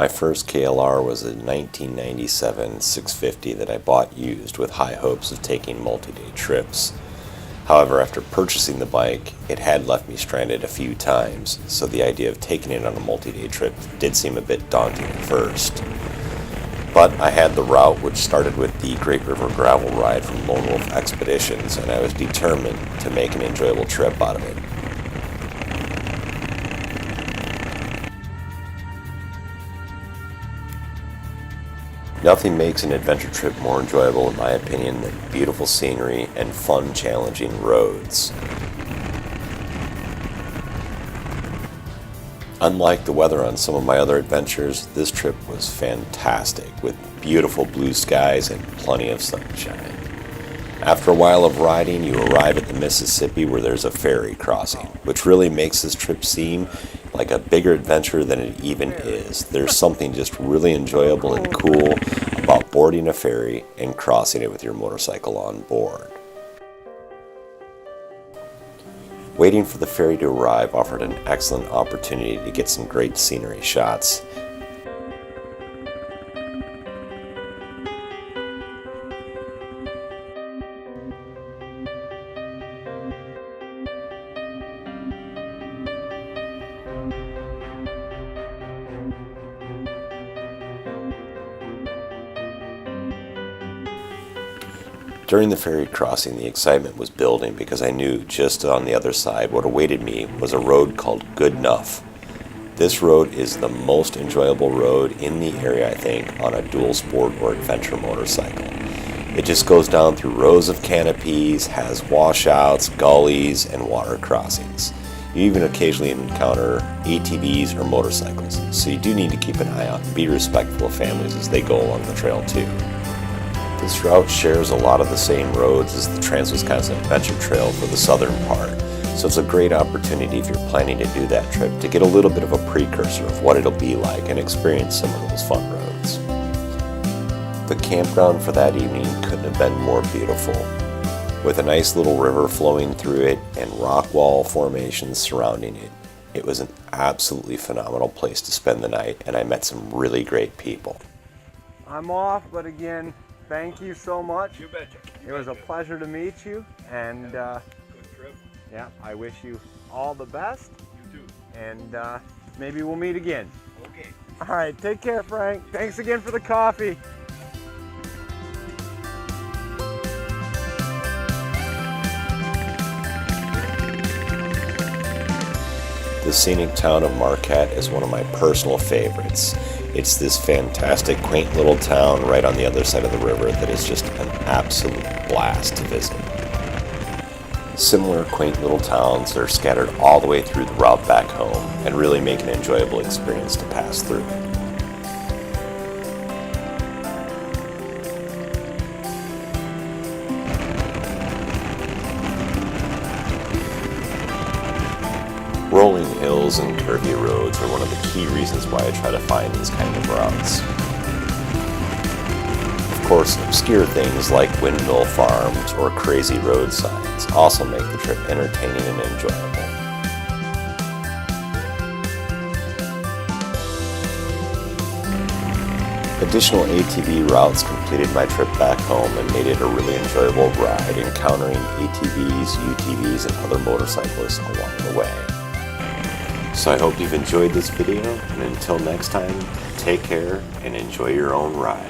My first KLR was a 1997 650 that I bought used with high hopes of taking multi-day trips. However, after purchasing the bike, it had left me stranded a few times, so the idea of taking it on a multi-day trip did seem a bit daunting at first. But I had the route, which started with the Great River gravel ride from Lone Wolf Expeditions, and I was determined to make an enjoyable trip out of it. Nothing makes an adventure trip more enjoyable, in my opinion, than beautiful scenery and fun, challenging roads. Unlike the weather on some of my other adventures, this trip was fantastic, with beautiful blue skies and plenty of sunshine. After a while of riding, you arrive at the Mississippi where there's a ferry crossing, which really makes this trip seem like a bigger adventure than it even is. There's something just really enjoyable and cool about boarding a ferry and crossing it with your motorcycle on board. Waiting for the ferry to arrive offered an excellent opportunity to get some great scenery shots. During the ferry crossing, the excitement was building because I knew just on the other side what awaited me was a road called Good Enough. This road is the most enjoyable road in the area, I think, on a dual sport or adventure motorcycle. It just goes down through rows of canopies, has washouts, gullies, and water crossings. You even occasionally encounter ATVs or motorcycles, so you do need to keep an eye out and be respectful of families as they go along the trail too. This route shares a lot of the same roads as the Trans-Wisconsin Adventure Trail for the southern part, so it's a great opportunity if you're planning to do that trip to get a little bit of a precursor of what it'll be like and experience some of those fun roads. The campground for that evening couldn't have been more beautiful, with a nice little river flowing through it and rock wall formations surrounding it. It was an absolutely phenomenal place to spend the night, and I met some really great people. I'm off, but again, thank you so much. You betcha. It was a pleasure to meet you, and Good trip. yeah, I wish you all the best, You too. and maybe we'll meet again. Okay. All right, take care, Frank. Thanks again for the coffee. The scenic town of Marquette is one of my personal favorites. It's this fantastic, quaint little town right on the other side of the river that is just an absolute blast to visit. Similar quaint little towns are scattered all the way through the route back home and really make an enjoyable experience to pass through. Rolling hills and curvy roads are one of the key reasons why I try to find these kind of routes. Of course, obscure things like windmill farms or crazy road signs also make the trip entertaining and enjoyable. Additional ATV routes completed my trip back home and made it a really enjoyable ride, encountering ATVs, UTVs, and other motorcyclists along the way. So I hope you've enjoyed this video, and until next time, take care and enjoy your own ride.